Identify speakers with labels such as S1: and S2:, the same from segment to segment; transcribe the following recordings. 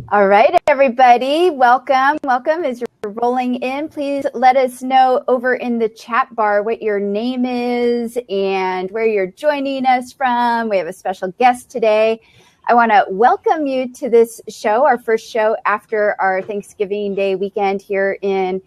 S1: All right, everybody, welcome. As you're rolling in, please let us know over in the chat bar what your name is and where you're joining us from. We have a special guest today. I want to welcome you to this show, our first show after our Thanksgiving Day weekend here in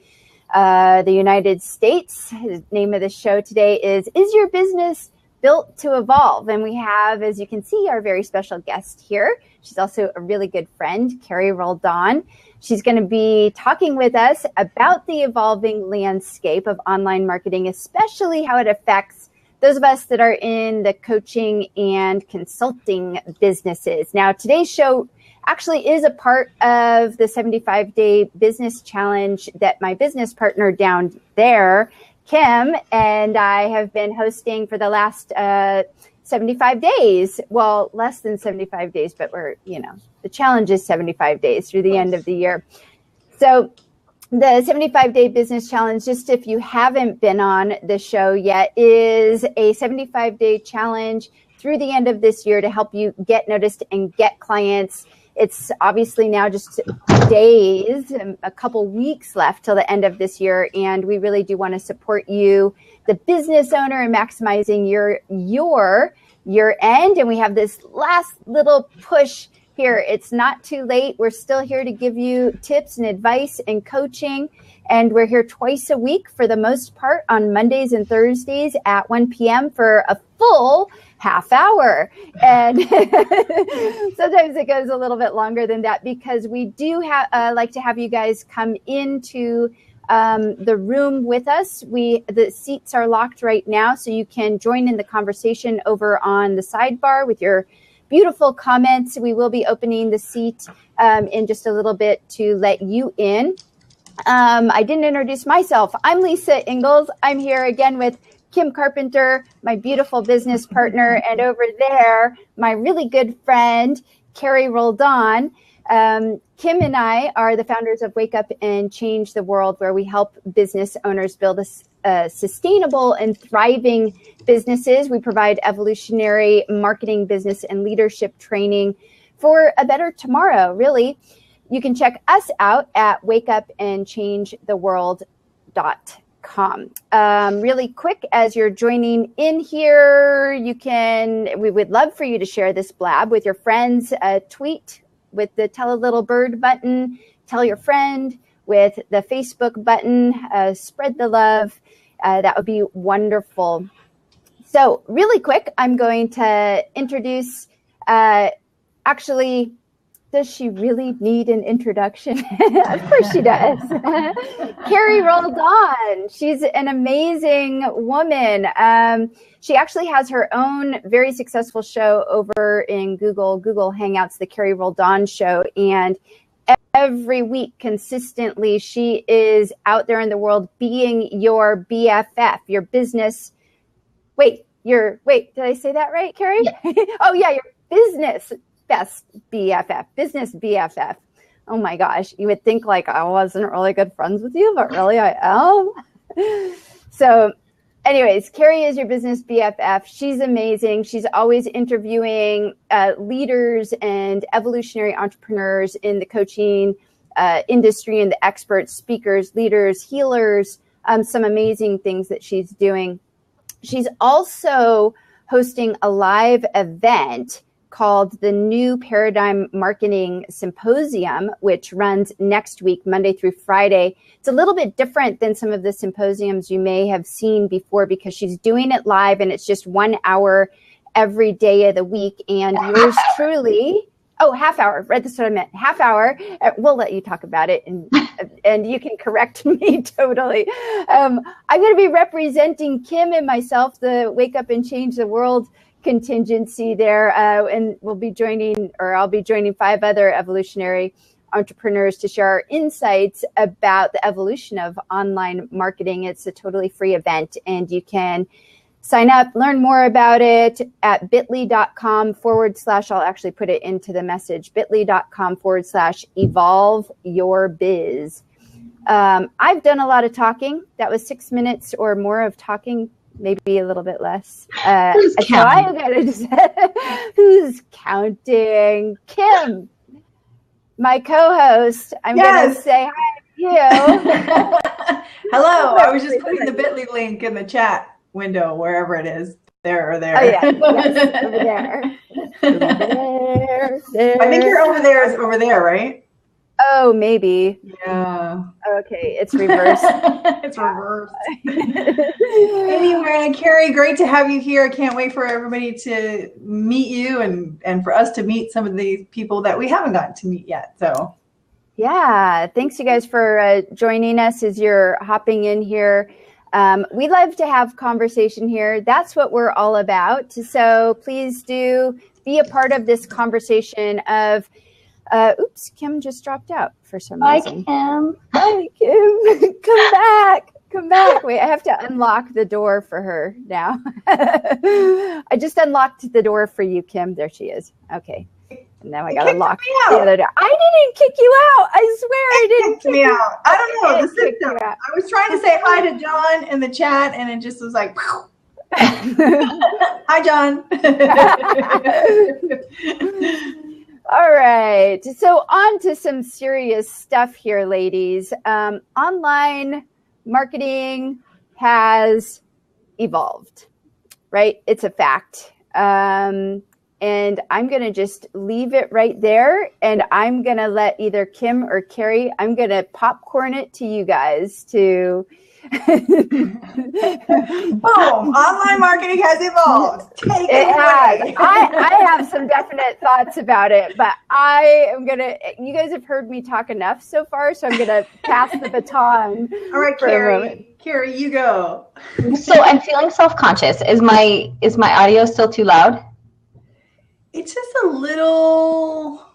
S1: the United States. The name of the show today is Your Business Built to Evolve? And we have, as you can see, our very special guest here. She's also a really good friend, Carrie Roldan. She's going to be talking with us about the evolving landscape of online marketing, especially how it affects those of us that are in the coaching and consulting businesses. Now, today's show actually is a part of the 75-day business challenge that my business partner down there, Kim, and I have been hosting for the last 75 days. Well, less than 75 days, but the challenge is 75 days through the end of the year. So the 75-day business challenge, just if you haven't been on the show yet, is a 75-day challenge through the end of this year to help you get noticed and get clients. It's obviously now just days, a couple weeks left till the end of this year, and we really do want to support you, the business owner, in maximizing your year end. And we have this last little push here. It's not too late. We're still here to give you tips and advice and coaching, and we're here twice a week for the most part on Mondays and Thursdays at 1 p.m. for a full half hour. And sometimes it goes a little bit longer than that because we do like to have you guys come into the room with us. The seats are locked right now, so you can join in the conversation over on the sidebar with your beautiful comments. We will be opening the seat in just a little bit to let you in. I didn't introduce myself. I'm Lisa Ingalls. I'm here again with Kim Carpenter, my beautiful business partner, and over there, my really good friend, Carrie Roldan. Kim and I are the founders of Wake Up and Change the World, where we help business owners build a sustainable and thriving businesses. We provide evolutionary marketing, business, and leadership training for a better tomorrow, really. You can check us out at wakeupandchangetheworld.com. Really quick, as you're joining in here, we would love for you to share this blab with your friends. Tweet with the Tell a Little Bird button, tell your friend with the Facebook button, spread the love. That would be wonderful. So really quick, I'm going to introduce, does she really need an introduction? Of course she does. Carrie Roldan. She's an amazing woman. She actually has her own very successful show over in Google Hangouts, the Carrie Roldan Show. And every week consistently, she is out there in the world being your BFF, your business. Wait, did I say that right, Carrie? Yeah. Oh yeah, your business best BFF, business BFF. Oh my gosh, you would think like I wasn't really good friends with you, but really I am. So anyways, Carrie is your business BFF. She's amazing. She's always interviewing leaders and evolutionary entrepreneurs in the coaching industry and the experts, speakers, leaders, healers, some amazing things that she's doing. She's also hosting a live event called the New Paradigm Marketing Symposium, which runs next week, Monday through Friday. It's a little bit different than some of the symposiums you may have seen before because she's doing it live and it's just 1 hour every day of the week. And yours truly, half hour, right? That's what I meant, half hour. We'll let you talk about it and you can correct me totally. I'm going to be representing Kim and myself, the Wake Up and Change the World contingency there, and I'll be joining 5 other evolutionary entrepreneurs to share our insights about the evolution of online marketing. It's a totally free event, and you can sign up, learn more about it at bit.ly.com/ I'll actually put it into the message, bit.ly.com/ evolve your biz. I've done a lot of talking. That was 6 minutes or more of talking, maybe a little bit less.
S2: Who's counting?
S1: Who's counting? Kim, my co-host. I'm going to say hi to you.
S2: Hello. I was just putting the Bitly link in the chat window, wherever it is. There or there.
S1: Oh, yeah. Yes, over there. Over there.
S2: I think your over there is over there, right?
S1: Oh, maybe.
S2: Yeah.
S1: Okay, it's reversed.
S2: It's reversed. Amy, Marina, Carrie, great to have you here. I can't wait for everybody to meet you and for us to meet some of these people that we haven't gotten to meet yet. So,
S1: yeah, thanks you guys for joining us as you're hopping in here. We love to have conversation here. That's what we're all about. So please do be a part of this conversation of oops, Kim just dropped out for some reason.
S3: Kim.
S1: Hi, Kim. Come back. Wait, I have to unlock the door for her now. I just unlocked the door for you, Kim. There she is. Okay. And now I got to lock the other door. I didn't kick you out. I swear I didn't kick
S2: me
S1: you
S2: out. I don't know. The system. I was trying to say hi to John in the chat, and it just was like, hi, John.
S1: All right. So on to some serious stuff here, ladies. Online marketing has evolved, right? It's a fact. And I'm going to just leave it right there. And I'm going to let either Kim or Carrie, I'm going to popcorn it to you guys to...
S2: Boom! Online marketing has evolved. Take it away.
S1: I have some definite thoughts about it, but you guys have heard me talk enough so far, so I'm gonna pass the baton.
S2: All right, Carrie, you go.
S3: So I'm feeling self-conscious. Is my audio still too loud?
S2: It's just a little.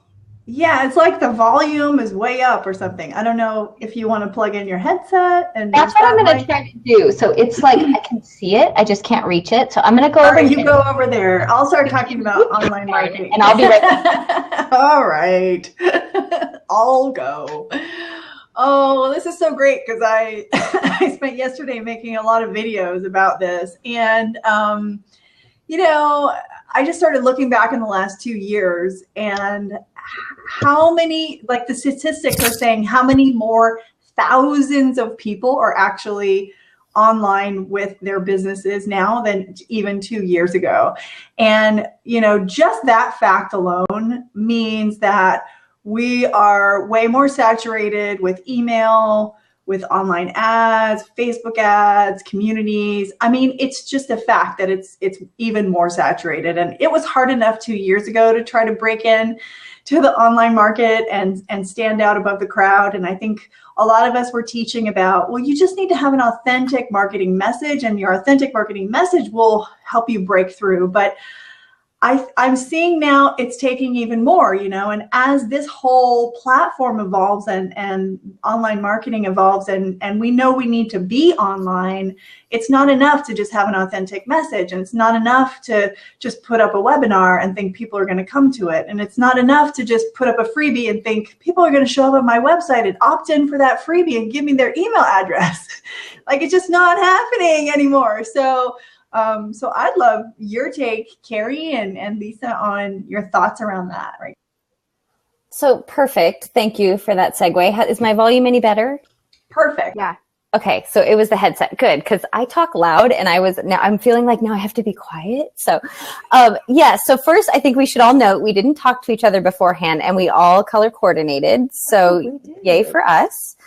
S2: Yeah, it's like the volume is way up or something. I don't know if you want to plug in your headset. And
S3: that's what I'm going to try to do. So it's like I can see it. I just can't reach it. So I'm going to go over.
S2: You go over there. I'll start talking about online marketing.
S3: And I'll be right back.
S2: All right. I'll go. Oh, this is so great because I spent yesterday making a lot of videos about this. And, I just started looking back in the last 2 years and how many, like the statistics are saying, how many more thousands of people are actually online with their businesses now than even 2 years ago. And, just that fact alone means that we are way more saturated with email, with online ads, Facebook ads, communities. I mean, it's just a fact that it's even more saturated. And it was hard enough 2 years ago to try to break in to the online market and stand out above the crowd. And I think a lot of us were teaching about, well, you just need to have an authentic marketing message, and your authentic marketing message will help you break through. But I'm seeing now it's taking even more, and as this whole platform evolves and online marketing evolves and we know we need to be online, it's not enough to just have an authentic message, and it's not enough to just put up a webinar and think people are going to come to it. And it's not enough to just put up a freebie and think people are going to show up on my website and opt in for that freebie and give me their email address. Like, it's just not happening anymore. So I'd love your take, Carrie and Lisa, on your thoughts around that. Right.
S4: So perfect. Thank you for that segue. Is my volume any better?
S2: Perfect.
S1: Yeah.
S4: Okay. So it was the headset. Good. Because I talk loud and I'm feeling like now I have to be quiet. So, So first, I think we should all note we didn't talk to each other beforehand and we all color coordinated. So yay for us.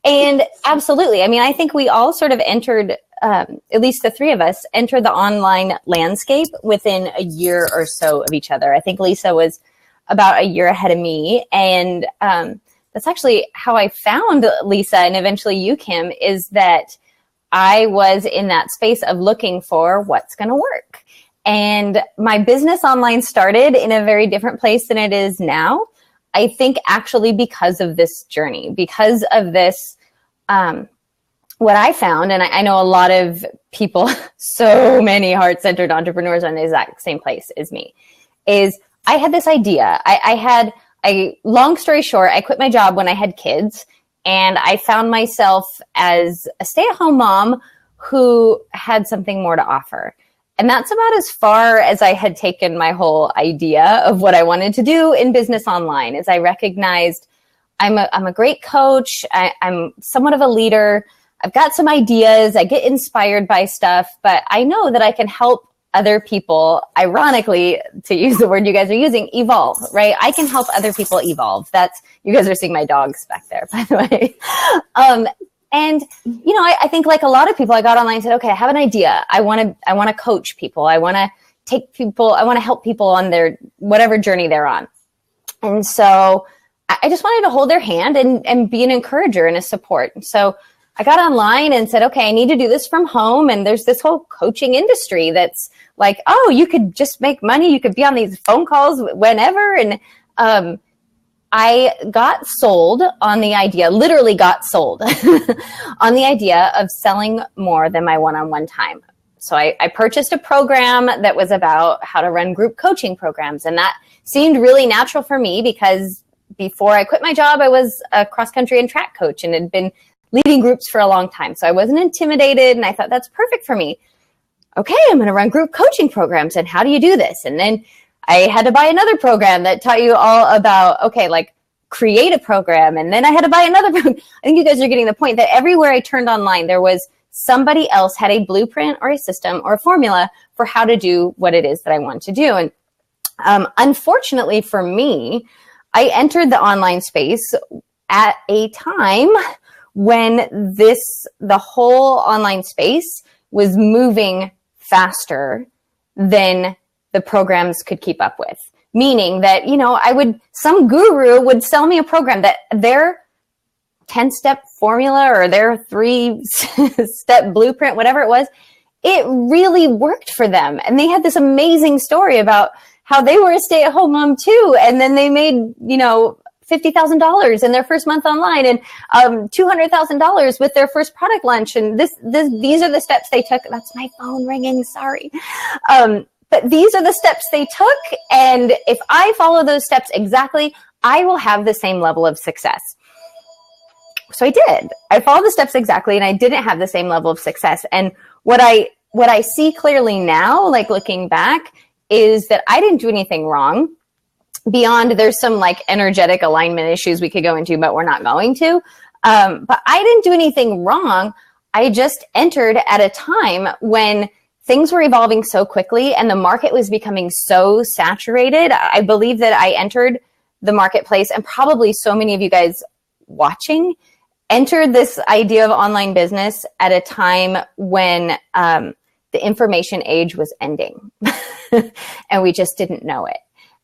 S4: And absolutely. I mean, I think we all sort of entered, at least the three of us, entered the online landscape within a year or so of each other. I think Lisa was about a year ahead of me. And that's actually how I found Lisa and eventually you, Kim, is that I was in that space of looking for what's going to work. And my business online started in a very different place than it is now. I think actually because of this journey, because of this, what I found, and I know a lot of people, so many heart-centered entrepreneurs are in the exact same place as me, is I had this idea. Long story short, I quit my job when I had kids, and I found myself as a stay-at-home mom who had something more to offer. And that's about as far as I had taken my whole idea of what I wanted to do in business online. As I recognized I'm a great coach. I'm somewhat of a leader. I've got some ideas. I get inspired by stuff, but I know that I can help other people, ironically, to use the word you guys are using, evolve, right? I can help other people evolve. You guys are seeing my dogs back there, by the way. And, I think like a lot of people, I got online and said, okay, I have an idea. I want to coach people. I want to help people on their whatever journey they're on. And so I just wanted to hold their hand and be an encourager and a support. So I got online and said, okay, I need to do this from home. And there's this whole coaching industry that's like, oh, you could just make money. You could be on these phone calls whenever. And I got sold on the idea, literally got sold on the idea of selling more than my one-on-one time. So I purchased a program that was about how to run group coaching programs. And that seemed really natural for me because before I quit my job, I was a cross-country and track coach and had been leading groups for a long time. So I wasn't intimidated and I thought that's perfect for me. Okay, I'm going to run group coaching programs. And how do you do this? And then I had to buy another program that taught you all about, okay, like create a program. And then I had to buy another program. I think you guys are getting the point that everywhere I turned online, there was somebody else had a blueprint or a system or a formula for how to do what it is that I want to do. And unfortunately for me, I entered the online space at a time when the whole online space was moving faster than the programs could keep up with. Meaning that, some guru would sell me a program that their 10-step formula or their 3-step blueprint, whatever it was, it really worked for them. And they had this amazing story about how they were a stay-at-home mom too. And then they made, $50,000 in their first month online and $200,000 with their first product launch. And these are the steps they took. That's my phone ringing. Sorry. But these are the steps they took. And if I follow those steps exactly, I will have the same level of success. So I did. I followed the steps exactly, and I didn't have the same level of success. And what I see clearly now, like looking back, is that I didn't do anything wrong. Beyond there's some like energetic alignment issues we could go into, but we're not going to. But I didn't do anything wrong. I just entered at a time when things were evolving so quickly and the market was becoming so saturated. I believe that I entered the marketplace, and probably so many of you guys watching entered this idea of online business at a time when the information age was ending and we just didn't know it.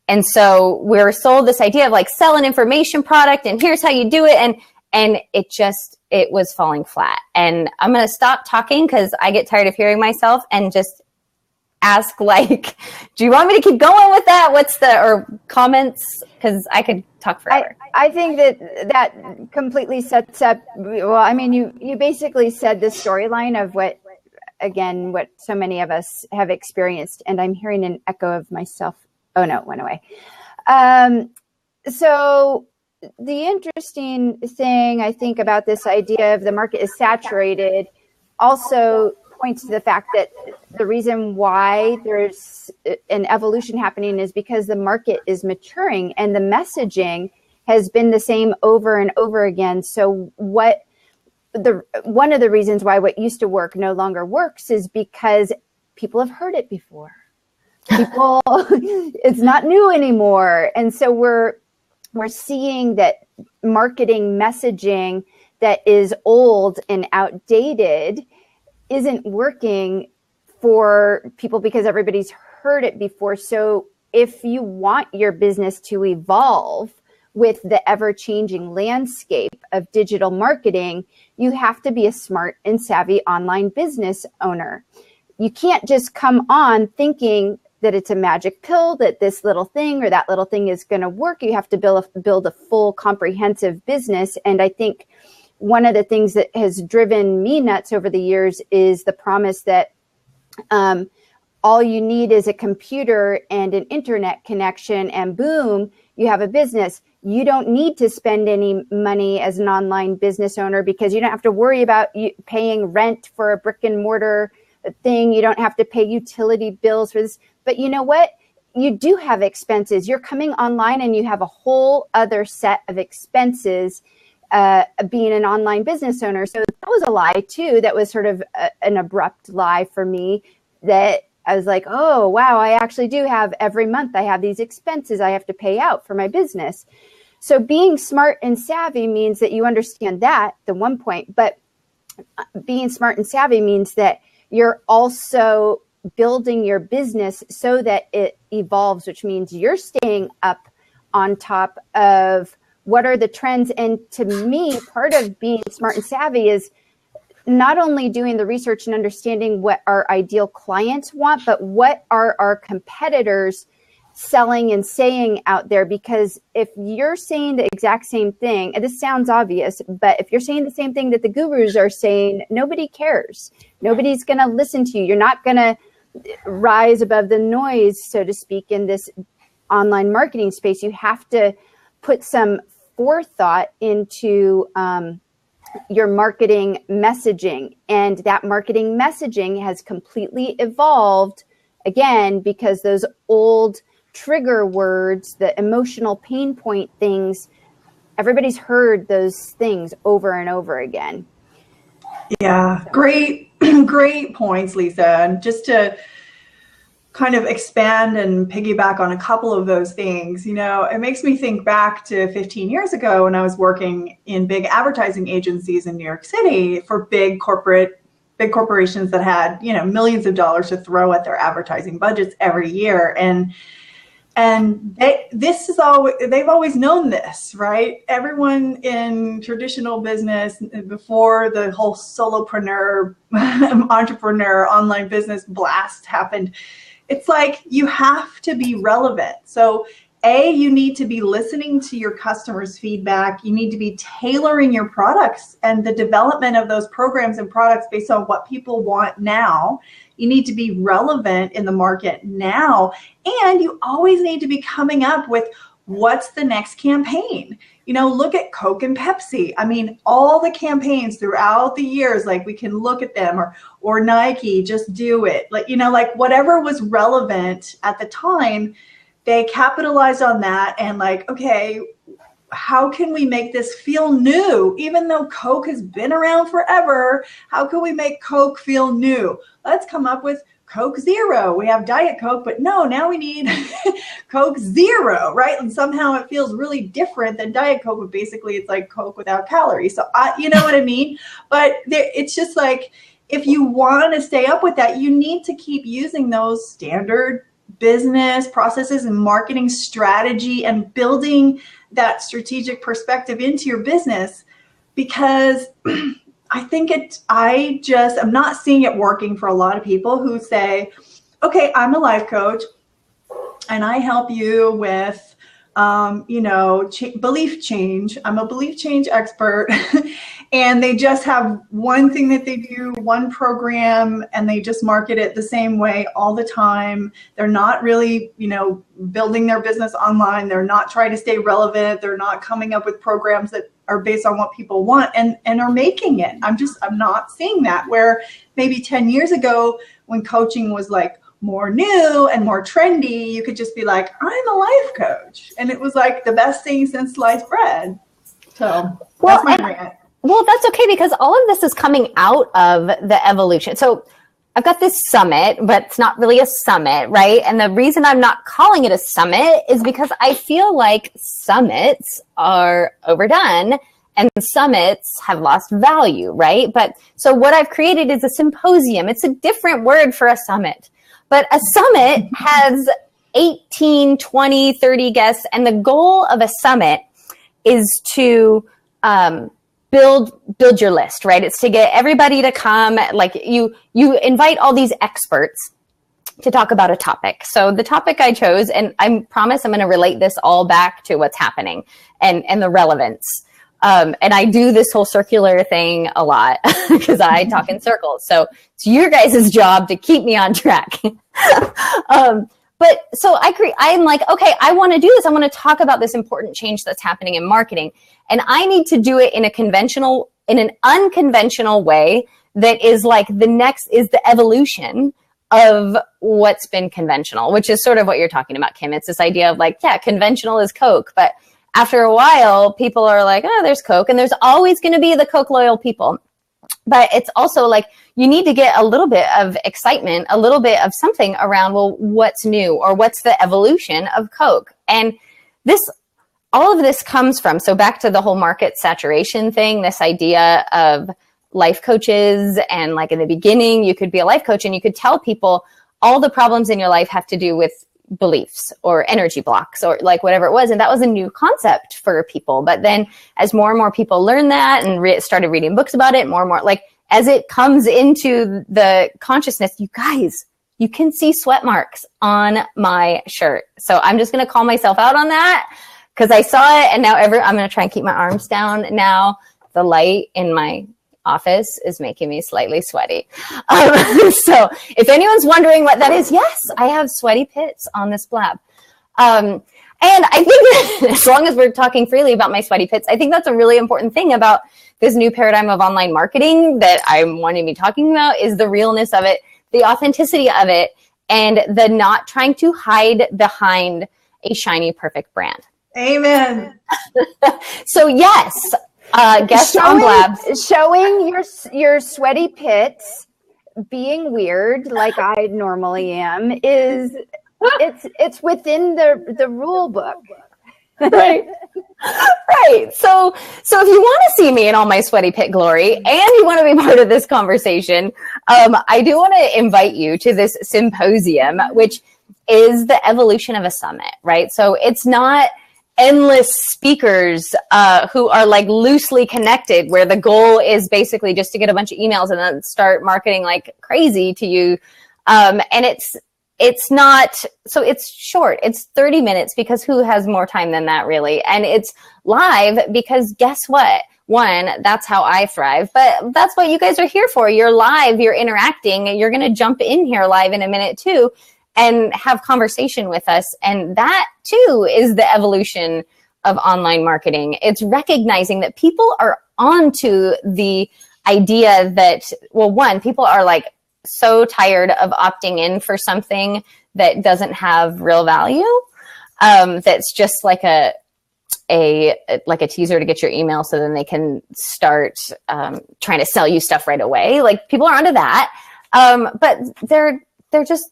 S4: And so we were sold this idea of like sell an information product and here's how you do it. And it was falling flat. And I'm going to stop talking because I get tired of hearing myself and just ask like, do you want me to keep going with that? Or comments? Because I could talk forever.
S1: I think that completely sets up, well, I mean, you basically said the storyline of what so many of us have experienced. And I'm hearing an echo of myself. Oh, no, it went away. So the interesting thing I think about this idea of the market is saturated also points to the fact that the reason why there's an evolution happening is because the market is maturing and the messaging has been the same over and over again. So one of the reasons why what used to work no longer works is because people have heard it before. It's not new anymore. And so we're seeing that marketing messaging that is old and outdated isn't working for people because everybody's heard it before. So if you want your business to evolve with the ever-changing landscape of digital marketing, you have to be a smart and savvy online business owner. You can't just come on thinking that it's a magic pill, that this little thing or that little thing is going to work. You have to build a full comprehensive business. And I think one of the things that has driven me nuts over the years is the promise that all you need is a computer and an internet connection and boom, you have a business. You don't need to spend any money as an online business owner because you don't have to worry about paying rent for a brick and mortar thing. You don't have to pay utility bills for this. But you know what? You do have expenses. You're coming online and you have a whole other set of expenses being an online business owner. So that was a lie too. That was sort of an abrupt lie for me, that I was like, oh, wow, I actually do have, every month I have these expenses I have to pay out for my business. So being smart and savvy means that you understand that, the one point, but being smart and savvy means that you're also building your business so that it evolves, which means you're staying up on top of what are the trends. And to me, part of being smart and savvy is not only doing the research and understanding what our ideal clients want, but what are our competitors selling and saying out there. Because if you're saying the exact same thing, and this sounds obvious, but if you're saying the same thing that the gurus are saying, nobody cares. Nobody's going to listen to you. You're not going to rise above the noise, so to speak, in this online marketing space. You have to put some forethought into your marketing messaging. And that marketing messaging has completely evolved, again, because those old trigger words, the emotional pain point things, everybody's heard those things over and over again.
S2: Yeah, great points, Lisa. And just to kind of expand and piggyback on a couple of those things, you know, it makes me think back to 15 years ago when I was working in big advertising agencies in New York City for big corporations that had, you know, millions of dollars to throw at their advertising budgets every year. And they've always known this, right? Everyone in traditional business, before the whole solopreneur, entrepreneur, online business blast happened, it's like you have to be relevant. So you need to be listening to your customers' feedback. You need to be tailoring your products and the development of those programs and products based on what people want now. You need to be relevant in the market now. And you always need to be coming up with what's the next campaign. You know, look at Coke and Pepsi. I mean, all the campaigns throughout the years, like we can look at them, or Nike, just do it. Like, you know, like whatever was relevant at the time, they capitalized on that and like, okay, how can we make this feel new? Even though Coke has been around forever, how can we make Coke feel new? Let's come up with Coke Zero. We have Diet Coke, but no, now we need Coke Zero, right? And somehow it feels really different than Diet Coke, but basically it's like Coke without calories. So you know what I mean? But it's just like, if you want to stay up with that, you need to keep using those standard business processes and marketing strategy and building that strategic perspective into your business, because I think I'm not seeing it working for a lot of people who say, okay, I'm a life coach and I help you with, belief change. I'm a belief change expert. And they just have one thing that they do, one program, and they just market it the same way all the time. They're not really, building their business online. They're not trying to stay relevant. They're not coming up with programs that are based on what people want and are making it. I'm not seeing that, where maybe 10 years ago when coaching was like more new and more trendy, you could just be like, I'm a life coach. And it was like the best thing since sliced bread. So that's my rant.
S4: Well, that's okay, because all of this is coming out of the evolution. So I've got this summit, but it's not really a summit, right? And the reason I'm not calling it a summit is because I feel like summits are overdone and summits have lost value, right? But so what I've created is a symposium. It's a different word for a summit, but a summit has 18, 20, 30 guests. And the goal of a summit is to, build your list, right? It's to get everybody to come. Like you invite all these experts to talk about a topic. So the topic I chose, and I promise I'm going to relate this all back to what's happening and the relevance. And I do this whole circular thing a lot because I talk in circles. So it's your guys' job to keep me on track. But so I'm like, okay, I want to do this. I want to talk about this important change that's happening in marketing. And I need to do it in an unconventional way that is like the evolution of what's been conventional, which is sort of what you're talking about, Kim. It's this idea of like, yeah, conventional is Coke, but after a while, people are like, oh, there's Coke, and there's always going to be the Coke loyal people. But it's also like, you need to get a little bit of excitement, a little bit of something around, well, what's new, or what's the evolution of Coke? And all of this comes from, so back to the whole market saturation thing, this idea of life coaches, and like in the beginning, you could be a life coach and you could tell people all the problems in your life have to do with beliefs or energy blocks or like whatever it was. And that was a new concept for people. But then as more and more people learned that and started reading books about it, more and more, like as it comes into the consciousness, you guys, you can see sweat marks on my shirt. So I'm just going to call myself out on that because I saw it. And now I'm going to try and keep my arms down. Now the light in my office is making me slightly sweaty. So if anyone's wondering what that is, yes, I have sweaty pits on this blab. And I think that as long as we're talking freely about my sweaty pits, I think that's a really important thing about this new paradigm of online marketing that I'm wanting to be talking about is the realness of it, the authenticity of it, and the not trying to hide behind a shiny, perfect brand.
S2: Amen.
S4: So yes, guest on Blabs.
S1: Showing your sweaty pits, being weird like I normally am, is it's within the rule book.
S4: Right. Right. So if you want to see me in all my sweaty pit glory and you want to be part of this conversation, I do want to invite you to this symposium, which is the evolution of a summit, right? So it's not endless speakers who are like loosely connected, where the goal is basically just to get a bunch of emails and then start marketing like crazy to you. And it's not, so it's short. It's 30 minutes because who has more time than that really? And it's live because guess what? One, that's how I thrive, but that's what you guys are here for. You're live, you're interacting, you're going to jump in here live in a minute too and have conversation with us. And that too is the evolution of online marketing. It's recognizing that people are onto the idea that, well, one, people are like so tired of opting in for something that doesn't have real value. That's just like a teaser to get your email so then they can start trying to sell you stuff right away. Like people are onto that. But they're just,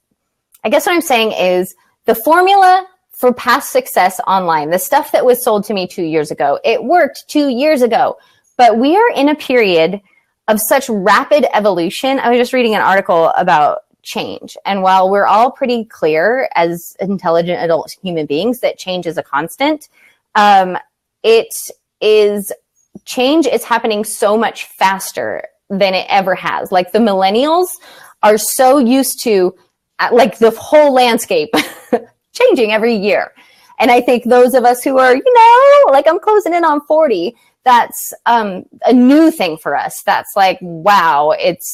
S4: I guess what I'm saying is the formula for past success online, the stuff that was sold to me 2 years ago, it worked 2 years ago, but we are in a period of such rapid evolution. I was just reading an article about change. And while we're all pretty clear as intelligent adult human beings that change is a constant, change is happening so much faster than it ever has. Like the millennials are so used to like the whole landscape changing every year. And I think those of us who are, like I'm closing in on 40, that's a new thing for us. That's like, wow, it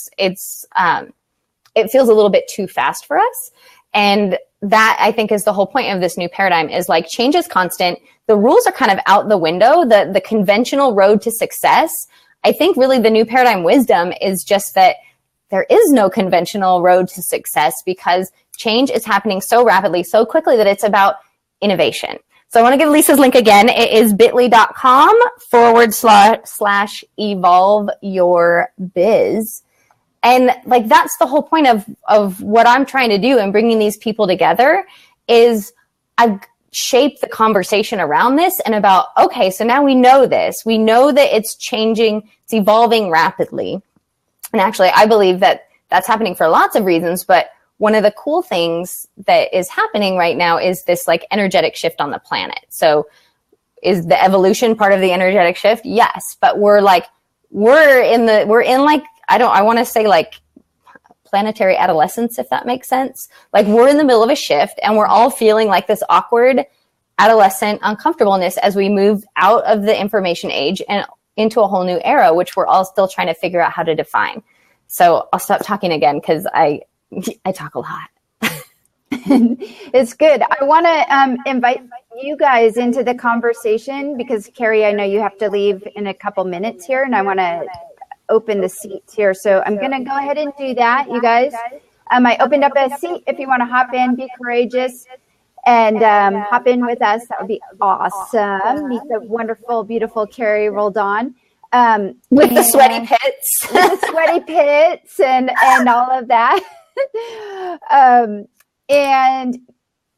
S4: feels a little bit too fast for us. And that I think is the whole point of this new paradigm is like change is constant. The rules are kind of out the window. The conventional road to success. I think really the new paradigm wisdom is just that there is no conventional road to success because change is happening so rapidly, so quickly that it's about innovation. So I want to give Lisa's link again. It is bit.ly/evolve your biz. And like, that's the whole point of what I'm trying to do and bringing these people together is I've shaped the conversation around this and about, okay, so now we know this. We know that it's changing, it's evolving rapidly. And actually, I believe that that's happening for lots of reasons, but one of the cool things that is happening right now is this like energetic shift on the planet. So is the evolution part of the energetic shift? Yes. But I want to say like planetary adolescence, if that makes sense. Like we're in the middle of a shift and we're all feeling like this awkward adolescent uncomfortableness as we move out of the information age and into a whole new era, which we're all still trying to figure out how to define. So I'll stop talking again because I talk a lot.
S1: It's good. I want to invite you guys into the conversation because Carrie, I know you have to leave in a couple minutes here, and I want to open the seats here. So I'm going to go ahead and do that, you guys. I opened up a seat. If you want to hop in, be courageous, and hop in with us. That would be awesome. Meet the wonderful, beautiful Carrie Roldan.
S4: With the sweaty pits.
S1: With the sweaty pits and all of that. And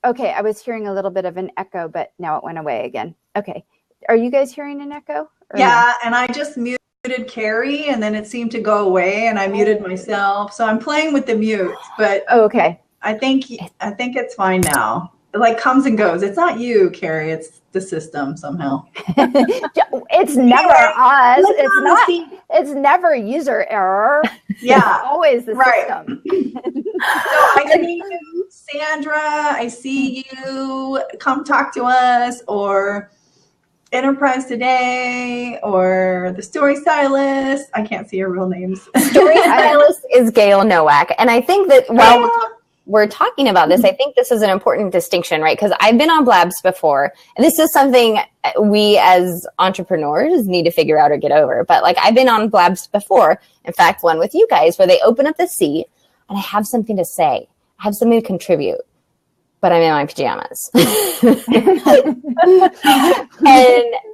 S1: okay, I was hearing a little bit of an echo, but now it went away again. Okay. Are you guys hearing an echo?
S2: Yeah, no? And I just muted Carrie, and then it seemed to go away, and I muted myself. So I'm playing with the mute, but
S1: okay.
S2: I think it's fine now. It like comes and goes. It's not you, Carrie. It's the system somehow.
S1: It's never us. It's not. It's never user error.
S2: Yeah,
S1: it's always the system.
S2: So I see you, Sandra. I see you. Come talk to us, or Enterprise Today, or the Story Stylist. I can't see your real names.
S4: Story Stylist is Gail Nowak, and I think that while we're talking about this, I think this is an important distinction, right? Because I've been on Blabs before, and this is something we as entrepreneurs need to figure out or get over. But like, I've been on Blabs before. In fact, one with you guys where they open up the seat and I have something to say. I have something to contribute, but I'm in my pajamas.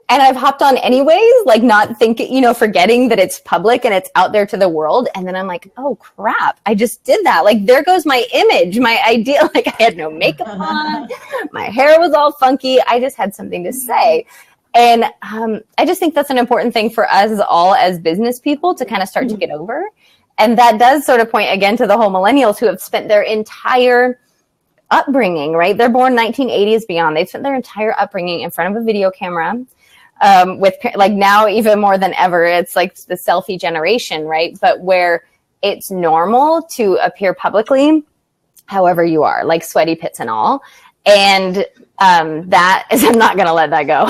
S4: And I've hopped on anyways, like not thinking, forgetting that it's public and it's out there to the world. And then I'm like, oh crap, I just did that. Like, there goes my image, my idea. Like, I had no makeup on. My hair was all funky. I just had something to say. And I just think that's an important thing for us all as business people to kind of start to get over. And that does sort of point again to the whole millennials who have spent their entire upbringing, right? They're born 1980s beyond. They've spent their entire upbringing in front of a video camera. With like now even more than ever, it's like the selfie generation, right? But where it's normal to appear publicly, however you are, like sweaty pits and all. And that is, I'm not going to let that go.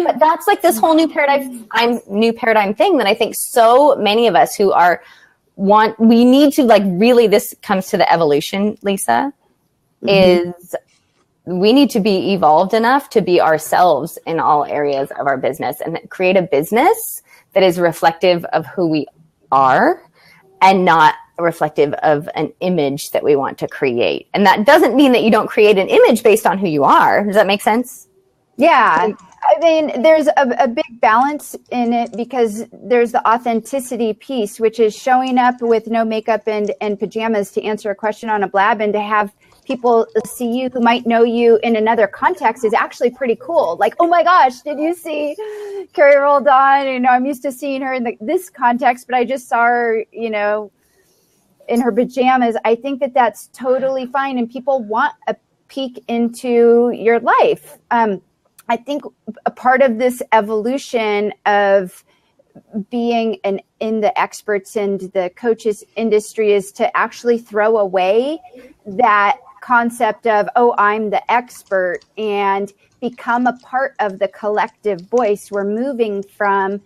S4: But that's like this whole new paradigm thing that I think so many of us who we need to like really, this comes to the evolution, Lisa, is we need to be evolved enough to be ourselves in all areas of our business and create a business that is reflective of who we are and not reflective of an image that we want to create. And that doesn't mean that you don't create an image based on who you are. Does that make sense?
S1: Yeah. I mean, there's a big balance in it because there's the authenticity piece, which is showing up with no makeup and pajamas to answer a question on a Blab, and to have people see you who might know you in another context is actually pretty cool. Like, oh my gosh, did you see Carrie Roldan? I'm used to seeing her in this context, but I just saw her, in her pajamas. I think that that's totally fine, and people want a peek into your life. I think a part of this evolution of being in the experts and the coaches industry is to actually throw away that concept of, oh, I'm the expert, and become a part of the collective voice. We're moving from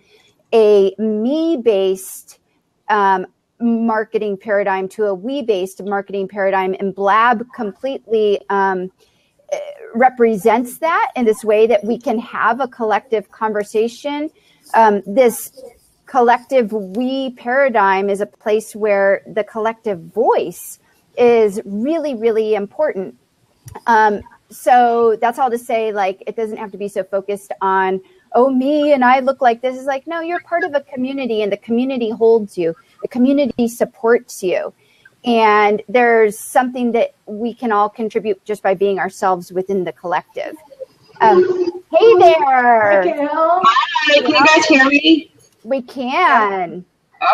S1: a me-based marketing paradigm to a we-based marketing paradigm, and Blab completely represents that in this way that we can have a collective conversation. This collective we paradigm is a place where the collective voice is really, really important. So that's all to say, like, it doesn't have to be so focused on, oh, me and I look like this. Is like, no, you're part of a community, and the community holds you. The community supports you. And there's something that we can all contribute just by being ourselves within the collective. Hey there.
S5: Hi, can you guys hear me?
S1: We can.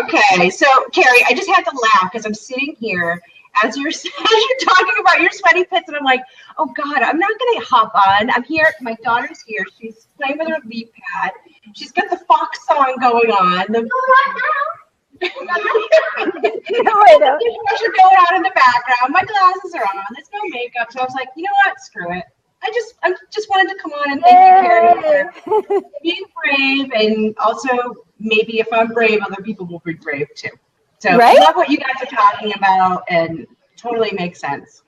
S5: Okay, so Carrie, I just had to laugh because I'm sitting here as you're talking about your sweaty pits, and I'm like, oh God, I'm not going to hop on. I'm here. My daughter's here. She's playing with her leaf pad. She's got the Fox song going on. There's going on in the background. My glasses are on. There's no makeup. So I was like, you know what? Screw it. I just wanted to come on and thank you, Carrie, for being brave, and also maybe if I'm brave, other people will be brave too. So I love what you guys are talking about, and totally makes sense.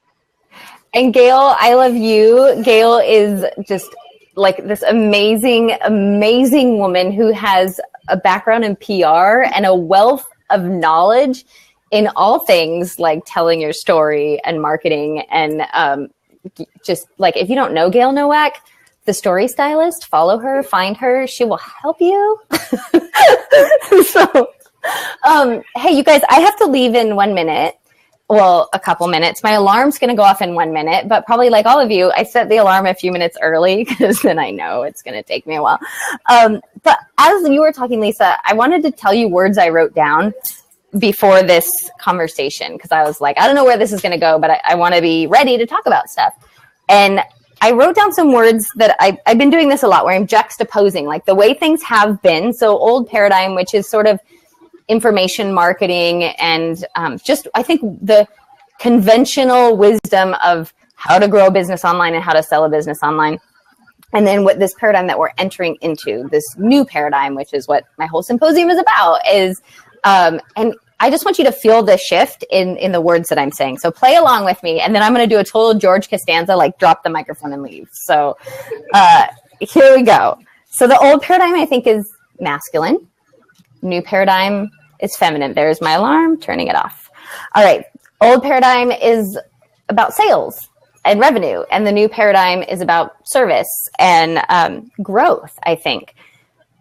S4: And Gail, I love you. Gail is just like this amazing, amazing woman who has a background in PR and a wealth of knowledge in all things like telling your story and marketing. And just like, if you don't know Gail Nowak, the story stylist, follow her, find her. She will help you. So, hey, you guys, I have to leave in 1 minute. Well, a couple minutes. My alarm's going to go off in 1 minute, but probably like all of you, I set the alarm a few minutes early because then I know it's going to take me a while. But as you were talking, Lisa, I wanted to tell you words I wrote down before this conversation because I was like, I don't know where this is going to go, but I want to be ready to talk about stuff. And I wrote down some words that I've been doing this a lot where I'm juxtaposing like the way things have been. So old paradigm, which is sort of information marketing and just I think the conventional wisdom of how to grow a business online and how to sell a business online. And then what this paradigm that we're entering into, this new paradigm, which is what my whole symposium is about, is and I just want you to feel the shift in the words that I'm saying. So play along with me, and then I'm going to do a total George Costanza, like drop the microphone and leave. So here we go. So the old paradigm, I think, is masculine. New paradigm is feminine. There's my alarm, turning it off. All right. Old paradigm is about sales and revenue, and the new paradigm is about service and growth, I think.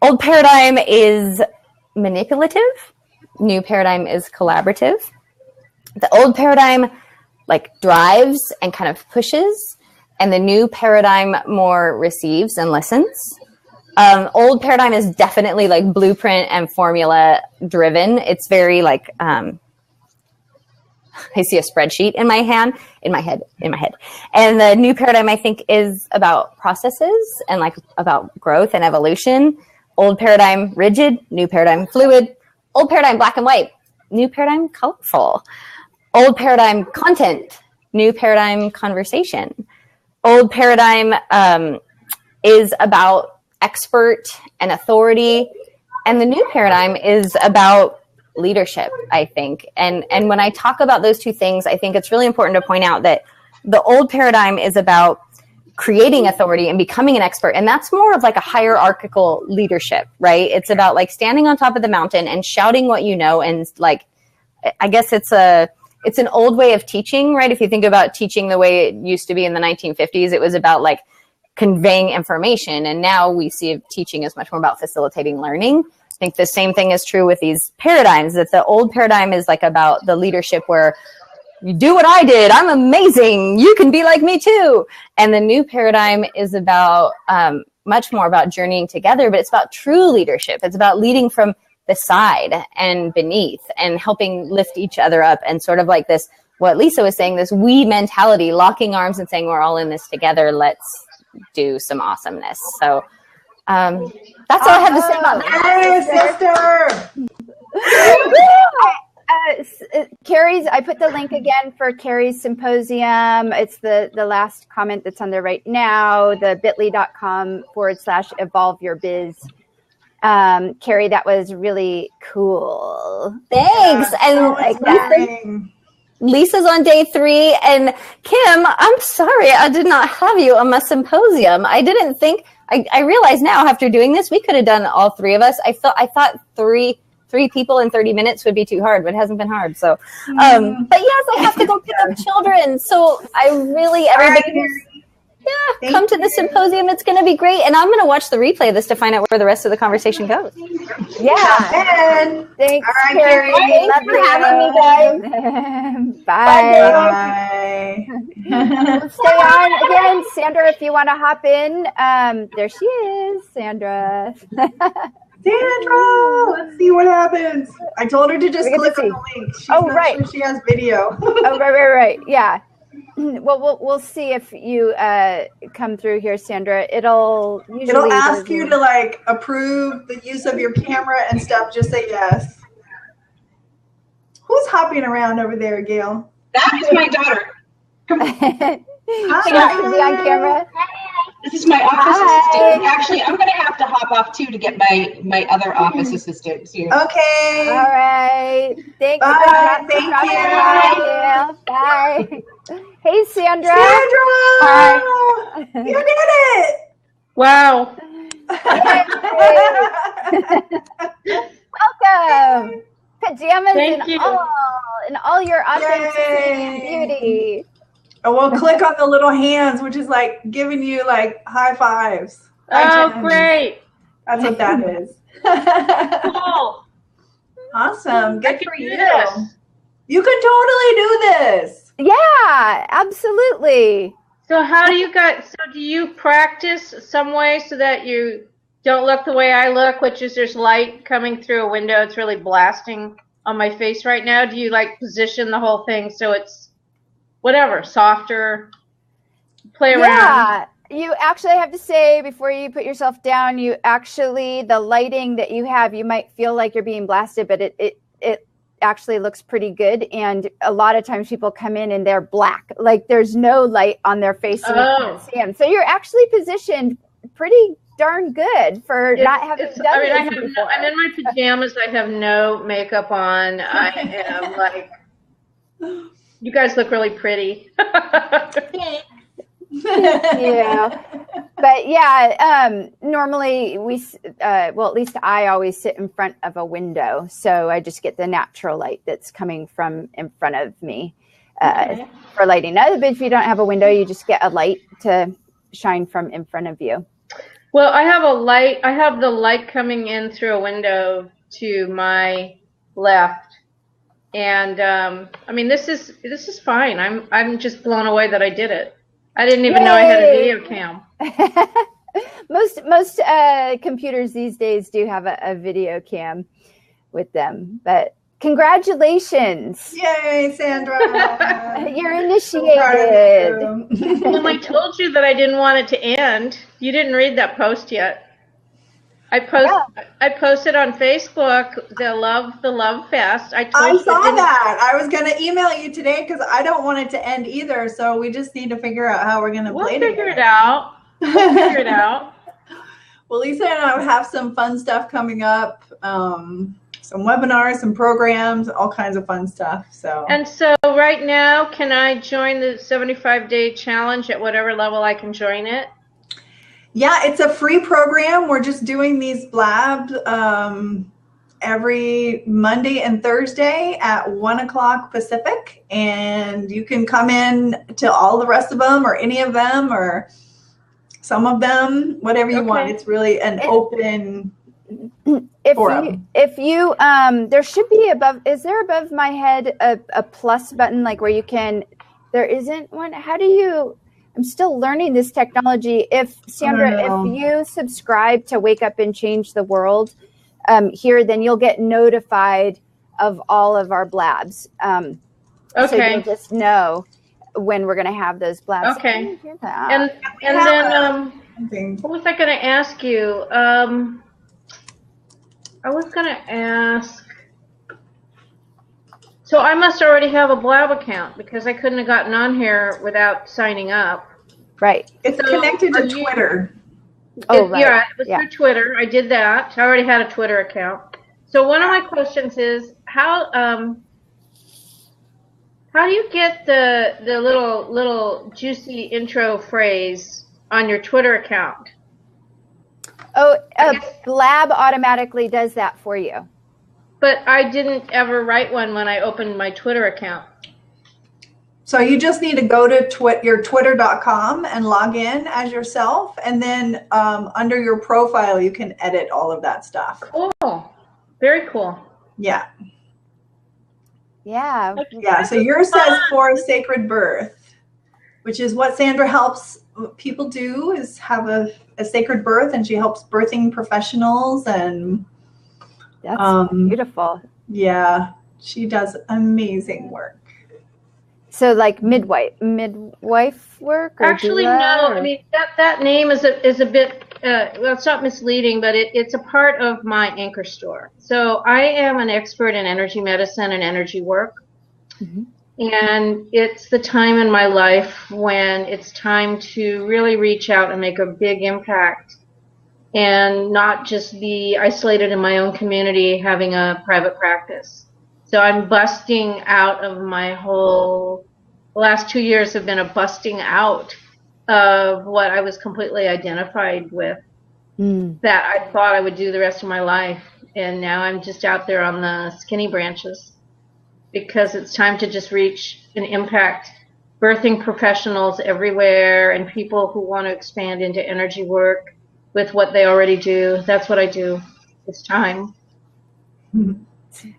S4: Old paradigm is manipulative. New paradigm is collaborative. The old paradigm like drives and kind of pushes, and the new paradigm more receives and listens. Old paradigm is definitely like blueprint and formula driven. It's very like, I see a spreadsheet in my head. And the new paradigm, I think, is about processes and like about growth and evolution. Old paradigm, rigid. New paradigm, fluid. Old paradigm, black and white. New paradigm, colorful. Old paradigm, content. New paradigm, conversation. Old paradigm is about expert and authority, and the new paradigm is about leadership, I think. And when I talk about those two things, I think it's really important to point out that the old paradigm is about creating authority and becoming an expert, and that's more of like a hierarchical leadership, right? It's about like standing on top of the mountain and shouting what you know, and like I guess it's an old way of teaching, right? If you think about teaching the way it used to be in the 1950s, it was about like conveying information. And now we see teaching is much more about facilitating learning. I think the same thing is true with these paradigms, that the old paradigm is like about the leadership where you do what I did. I'm amazing. You can be like me too. And the new paradigm is about much more about journeying together, but it's about true leadership. It's about leading from the side and beneath and helping lift each other up, and sort of like this, what Lisa was saying, this we mentality, locking arms and saying, we're all in this together. Let's do some awesomeness. So that's all I have to say about that.
S2: Hey, sister!
S1: Carrie's, I put the link again for Carrie's symposium. It's the last comment that's on there right now, the bit.ly.com/evolveyourbiz. Carrie, that was really cool.
S4: Thanks. And Lisa's on day 3, and Kim, I'm sorry, I did not have you on my symposium. I didn't think, I realize now after doing this, we could have done all 3 of us. I thought three people in 30 minutes would be too hard, but it hasn't been hard. So, but yes, I have to go pick up children. So everybody come to the symposium. It's going to be great. And I'm going to watch the replay of this to find out where the rest of the conversation goes.
S1: Yeah. Thanks,
S2: all right,
S1: Carrie. Love for having me, guys. Bye. Stay on again. Sandra, if you want to hop in. There she is, Sandra.
S2: Sandra, let's see what happens. I told her to just click on the link. She's not sure she has video.
S1: Right. Yeah. Well, we'll see if you come through here, Sandra. It'll
S2: ask you to like approve the use of your camera and stuff. Just say yes. Who's hopping around over there, Gail?
S5: That is my daughter. Come on.
S1: Hi. Is he on camera?
S5: This is my office assistant. Actually, I'm going to have to hop off too to get my other office assistant here.
S2: Okay.
S1: All right. Thank you. Bye. Hey, Sandra.
S2: Sandra!
S1: Hi.
S2: You did it!
S6: Wow.
S1: Welcome. Pajamas
S6: Thank you.
S1: in all your authenticity and
S2: Yay.
S1: beauty.
S2: Oh, well, click on the little hands, which is like giving you like high fives. High
S6: Oh,
S2: tens.
S6: great.
S2: That's what that is.
S6: Cool.
S2: Awesome.
S6: I
S2: Good
S6: can
S2: for
S6: do
S2: you.
S6: this.
S2: You can totally do this.
S1: Yeah, absolutely.
S6: So how do you guys, so do you practice some way so that you don't look the way I look, which is there's light coming through a window. It's really blasting on my face right now. Do you like position the whole thing so it's whatever, softer, play around?
S1: Yeah, you actually have to say before you put yourself down, the lighting that you have, you might feel like you're being blasted, but it actually looks pretty good. And a lot of times people come in and they're black, like there's no light on their face and you can't see them. So you're actually positioned pretty darn good for not having done this before.
S6: I'm in my pajamas. I have no makeup on. I am like, you guys look really pretty.
S1: Yeah, but yeah, normally well, at least I always sit in front of a window, so I just get the natural light that's coming from in front of me for lighting. But if you don't have a window, you just get a light to shine from in front of you.
S6: Well, I have a light. I have the light coming in through a window to my left, and I mean, this is fine. I'm just blown away that I did it. I didn't even know I had a video cam.
S1: Most computers these days do have a video cam with them, but congratulations.
S2: Yay, Sandra.
S1: You're initiated.
S6: Well, I told you that I didn't want it to end. You didn't read that post yet. I posted on Facebook the Love Fest. I
S2: saw that. I was going to email you today because I don't want it to end either. So we just need to figure out how we're going to play
S6: We'll figure it out.
S2: Well, Lisa and I have some fun stuff coming up. Some webinars, some programs, all kinds of fun stuff.
S6: And so right now, can I join the 75-day challenge at whatever level I can join it?
S2: Yeah, it's a free program. We're just doing these blabs every Monday and Thursday at 1 o'clock Pacific. And you can come in to all the rest of them or any of them or some of them, whatever you want. It's really an open forum.
S1: If you there should be is there above my head a plus button, like where you can, there isn't one. How do you, I'm still learning this technology. If Sandra, if you subscribe to Wake Up and Change the World here, then you'll get notified of all of our blabs. So you'll just know when we're going to have those blabs.
S6: Okay. And then what was I going to ask you? I was going to ask. So I must already have a Blab account because I couldn't have gotten on here without signing up.
S1: Right.
S2: It's connected to Twitter.
S1: Right.
S6: Yeah, it was through Twitter. I did that. I already had a Twitter account. So one of my questions is how do you get the little juicy intro phrase on your Twitter account?
S1: Blab automatically does that for you.
S6: But I didn't ever write one when I opened my Twitter account.
S2: So you just need to go to your twitter.com and log in as yourself. And then under your profile, you can edit all of that stuff.
S6: Cool. Very cool.
S2: Yeah.
S1: Yeah.
S2: Yeah. So yours says For a Sacred Birth, which is what Sandra helps people do, is have a sacred birth, and she helps birthing professionals. And
S1: that's beautiful.
S2: Yeah, she does amazing work.
S1: So like midwife work? Or
S6: actually,
S1: doula,
S6: no. I mean that name is a bit well, it's not misleading, but it's a part of my anchor store. So I am an expert in energy medicine and energy work. Mm-hmm. And it's the time in my life when it's time to really reach out and make a big impact and not just be isolated in my own community having a private practice. So I'm busting out of the last 2 years have been a busting out of what I was completely identified with, that I thought I would do the rest of my life. And now I'm just out there on the skinny branches because it's time to just reach and impact birthing professionals everywhere and people who want to expand into energy work with what they already do. That's what I do. It's time.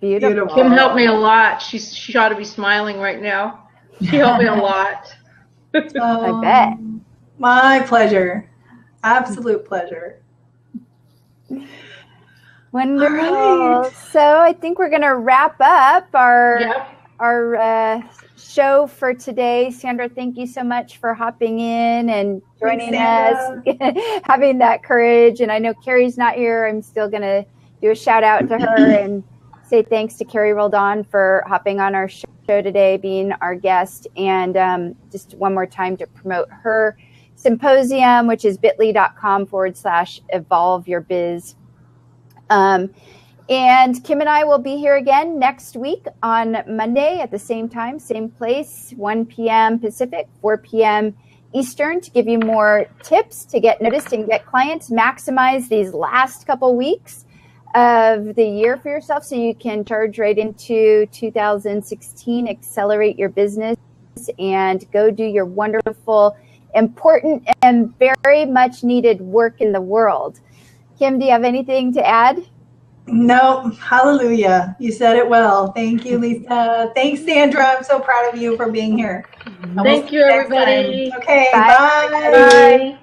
S1: Beautiful.
S6: Kim helped me a lot. She ought to be smiling right now. She helped me a lot.
S1: I bet.
S2: My pleasure. Absolute pleasure.
S1: Wonderful.
S2: All right.
S1: So I think we're going to wrap up our show for today. Sandra, thank you so much for hopping in and joining us, having that courage. And I know Carrie's not here. I'm still going to do a shout out to her and say thanks to Carrie Roldan for hopping on our show today, being our guest. And just one more time to promote her symposium, which is bit.ly.com/evolveyourbiz. And Kim and I will be here again next week on Monday at the same time, same place, 1 p.m. Pacific, 4 p.m. Eastern, to give you more tips to get noticed and get clients. Maximize these last couple weeks of the year for yourself so you can charge right into 2016, accelerate your business, and go do your wonderful, important, and very much needed work in the world. Kim, do you have anything to add?
S2: No, hallelujah. You said it well. Thank you, Lisa. Thanks, Sandra. I'm so proud of you for being here.
S6: Thank you, everybody.
S2: Okay,
S1: Bye.
S2: bye.
S6: Bye.